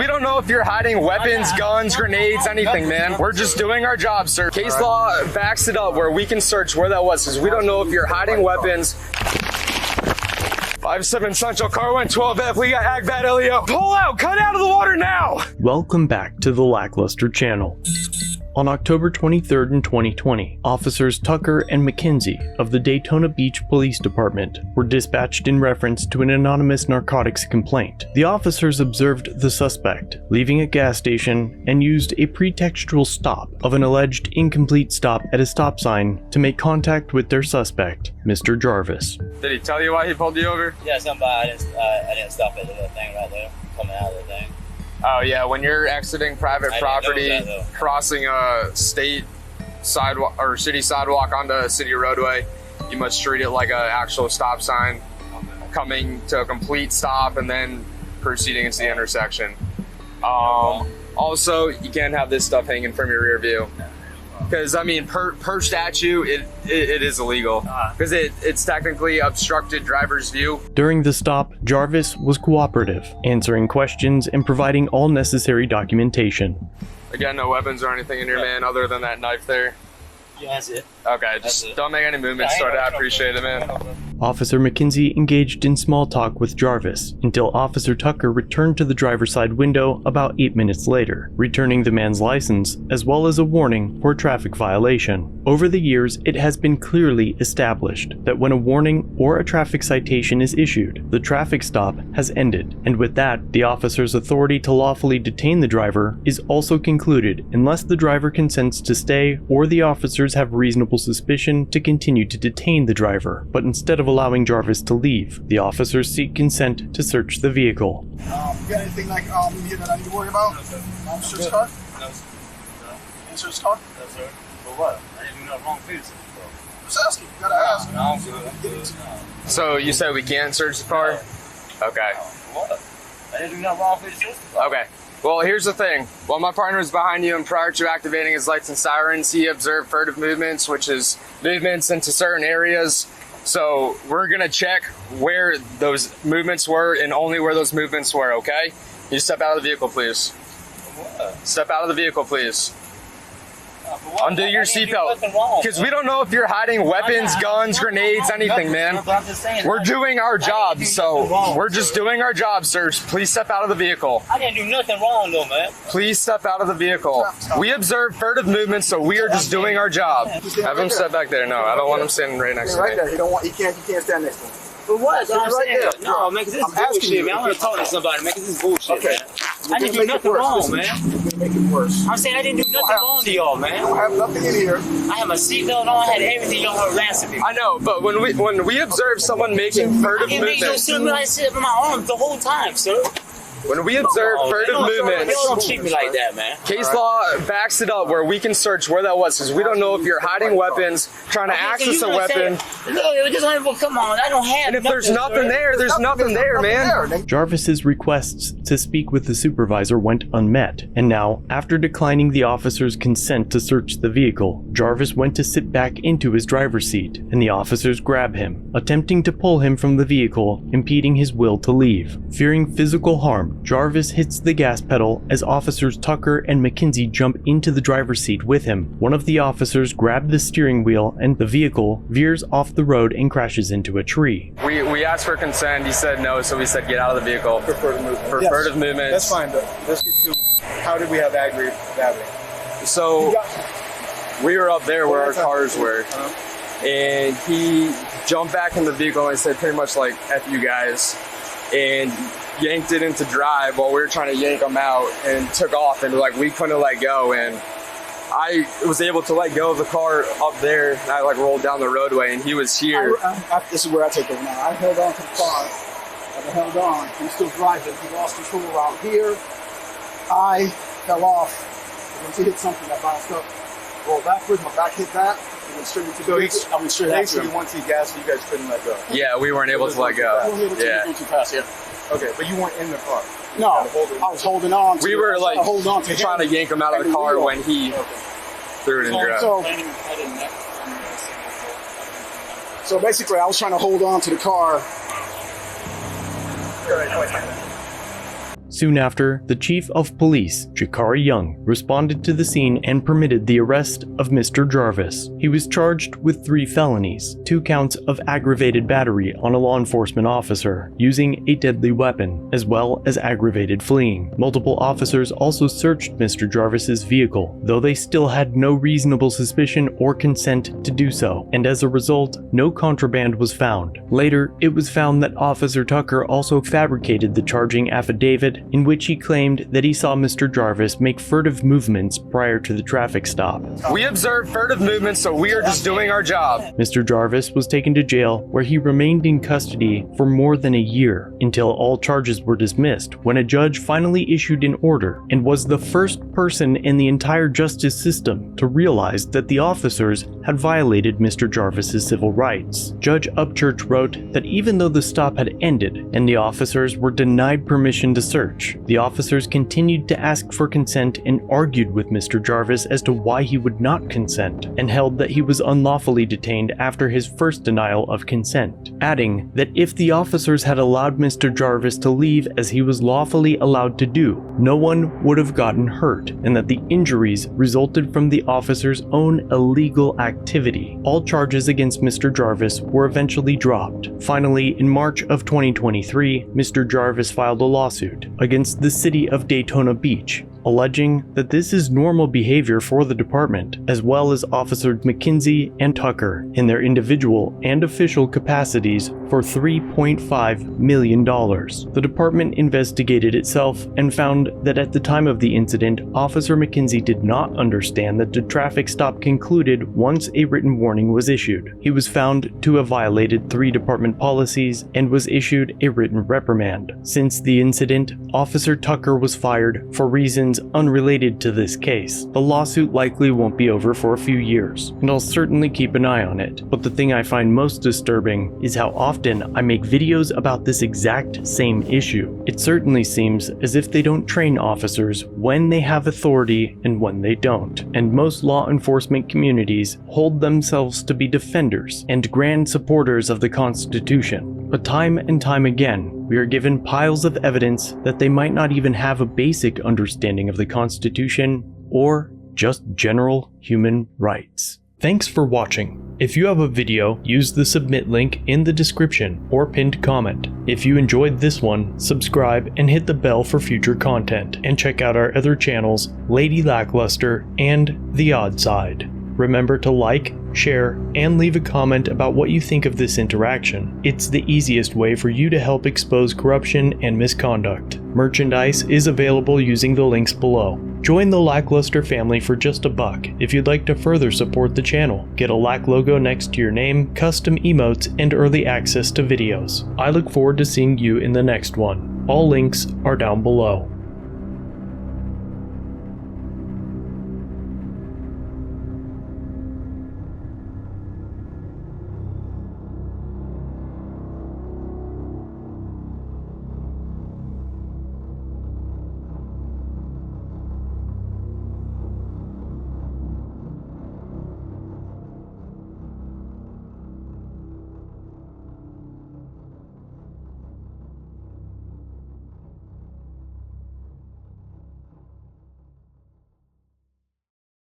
don't know if you're hiding weapons, guns, grenades, anything, man. We're just doing our job, sir. Case law backs it up where we can search where that was, because we don't know if you're hiding weapons. 5-7 Central, car 112F, we got Agbat LEO. Pull out, cut out of the water now! Welcome back to the LackLuster channel. On October 23rd in 2020, officers Tucker and McKenzie of the Daytona Beach Police Department were dispatched in reference to an anonymous narcotics complaint. The officers observed the suspect leaving a gas station and used a pretextual stop of an alleged incomplete stop at a stop sign to make contact with their suspect, Mr. Jarvis. Did he tell you why he pulled you over? Yeah, somebody, I didn't stop at the little thing right there, coming out of the thing. Oh yeah, when you're exiting private property, crossing a state sidewalk or city sidewalk onto a city roadway, you must treat it like an actual stop sign, coming to a complete stop and then proceeding into the intersection. Also, you can't have this stuff hanging from your rear view. Because, I mean, per statute, it is illegal. Because it's technically obstructed driver's view. During the stop, Jarvis was cooperative, answering questions and providing all necessary documentation. Again, no weapons or anything in your man other than that knife there? Yeah, that's it. Okay, just don't make any movements, sort of. I appreciate it, man. Officer McKenzie engaged in small talk with Jarvis until Officer Tucker returned to the driver's side window about 8 minutes later, returning the man's license as well as a warning for a traffic violation. Over the years, it has been clearly established that when a warning or a traffic citation is issued, the traffic stop has ended, and with that, the officer's authority to lawfully detain the driver is also concluded unless the driver consents to stay or the officers have reasonable suspicion to continue to detain the driver. But instead of allowing Jarvis to leave, the officers seek consent to search the vehicle. You got anything like here that I need to worry about? No, sir. Search car? No, sir. No. Search car? No, sir. For what? I didn't do nothing wrong for you, sir. Just asking. You gotta ask. No, I'm good. So you said we can't search the car? Okay. What? I didn't do nothing wrong for you, sir. Okay. Well, here's the thing. While my partner was behind you and prior to activating his lights and sirens, he observed furtive movements, which is movements into certain areas. So we're going to check where those movements were and only where those movements were, okay? You step out of the vehicle, please. What? Step out of the vehicle, please. Undo your seatbelt. Because we don't know if you're hiding weapons, guns, grenades, anything, man. We're doing our job, so we're just doing our job, sir. Please step out of the vehicle. I didn't do nothing wrong, though, man. Please step out of the vehicle. We observe furtive movements, so we are just doing our job. Have him step back there. No, I don't want him standing right next to me. Right there. He can't stand next to him. For what? I'm right saying. there. No, man, 'cause this is bullshit, man. I want to talk to somebody, man, 'cause this is bullshit, Okay. man. I didn't do nothing wrong, man. You're gonna make it worse. I'm saying I didn't do nothing wrong to y'all, man. I have nothing in here. I had my seatbelt on, I had everything, y'all were harassing me. I know, but when we observe someone making furtive I didn't make no movements, sense. I sit up in my arms the whole time, sir. when we observe furtive movements, Y'all don't treat me like that, man. case law backs it up where we can search where that was, because we don't know if you're hiding weapons, trying to access a weapon. No, come on, I don't have. And if there's nothing there, there's nothing there, man. Jarvis's requests to speak with the supervisor went unmet, and now, after declining the officer's consent to search the vehicle, Jarvis went to sit back into his driver's seat, and the officers grab him, attempting to pull him from the vehicle, impeding his will to leave. Fearing physical harm, Jarvis hits the gas pedal as officers Tucker and McKenzie jump into the driver's seat with him. One of the officers grabbed the steering wheel and the vehicle veers off the road and crashes into a tree. We asked for consent, he said no, so we said get out of the vehicle. For furtive movement. For furtive movements. That's fine, but let's get to how did we have aggravated battery? So we were up there where our cars were, and he jumped back in the vehicle and said pretty much like F you guys, and yanked it into drive while we were trying to yank him out, and took off, and like we couldn't let go, and I was able to let go of the car up there, and I like rolled down the roadway, and he was here. This is where I take over now. I held on to the car. I held on. He was still driving. He lost control around here. I fell off. Once he hit something, I bounced up, rolled backwards. My back hit that. I went straight into the brakes. I went straight after him. Once he gassed, you guys couldn't let go. Yeah, we weren't able to let go. Yeah. Too fast, yeah. Okay, but you weren't in the car. No, I was holding on. We were like trying to yank him out of the car when he threw it in drive. So basically, I was trying to hold on to the car. Soon after, the chief of police, Jakari Young, responded to the scene and permitted the arrest of Mr. Jarvis. He was charged with 3 felonies, 2 counts of aggravated battery on a law enforcement officer using a deadly weapon, as well as aggravated fleeing. Multiple officers also searched Mr. Jarvis's vehicle, though they still had no reasonable suspicion or consent to do so, and as a result, no contraband was found. Later, it was found that Officer Tucker also fabricated the charging affidavit in which he claimed that he saw Mr. Jarvis make furtive movements prior to the traffic stop. We observed furtive movements, so we are just doing our job. Mr. Jarvis was taken to jail, where he remained in custody for more than a year until all charges were dismissed when a judge finally issued an order, and was the first person in the entire justice system to realize that the officers had violated Mr. Jarvis's civil rights. Judge Upchurch wrote that even though the stop had ended and the officers were denied permission to search, the officers continued to ask for consent and argued with Mr. Jarvis as to why he would not consent, and held that he was unlawfully detained after his first denial of consent, adding that if the officers had allowed Mr. Jarvis to leave as he was lawfully allowed to do, no one would have gotten hurt, and that the injuries resulted from the officers' own illegal activity. All charges against Mr. Jarvis were eventually dropped. Finally, in March of 2023, Mr. Jarvis filed a lawsuit against the city of Daytona Beach, alleging that this is normal behavior for the department, as well as Officers McKenzie and Tucker in their individual and official capacities, for $3.5 million. The department investigated itself and found that at the time of the incident, Officer McKenzie did not understand that the traffic stop concluded once a written warning was issued. He was found to have violated 3 department policies and was issued a written reprimand. Since the incident, Officer Tucker was fired for reasons unrelated to this case. The lawsuit likely won't be over for a few years, and I'll certainly keep an eye on it. But the thing I find most disturbing is how often I make videos about this exact same issue. It certainly seems as if they don't train officers when they have authority and when they don't, and most law enforcement communities hold themselves to be defenders and grand supporters of the Constitution. But time and time again, we are given piles of evidence that they might not even have a basic understanding of the Constitution or just general human rights. Thanks for watching. If you have a video, use the submit link in the description or pinned comment. If you enjoyed this one, subscribe and hit the bell for future content, and check out our other channels, Lady LackLuster and The Odd Side. Remember to like, share, and leave a comment about what you think of this interaction. It's the easiest way for you to help expose corruption and misconduct. Merchandise is available using the links below. Join the LackLuster family for just $1 if you'd like to further support the channel. Get a Lack logo next to your name, custom emotes, and early access to videos. I look forward to seeing you in the next one. All links are down below.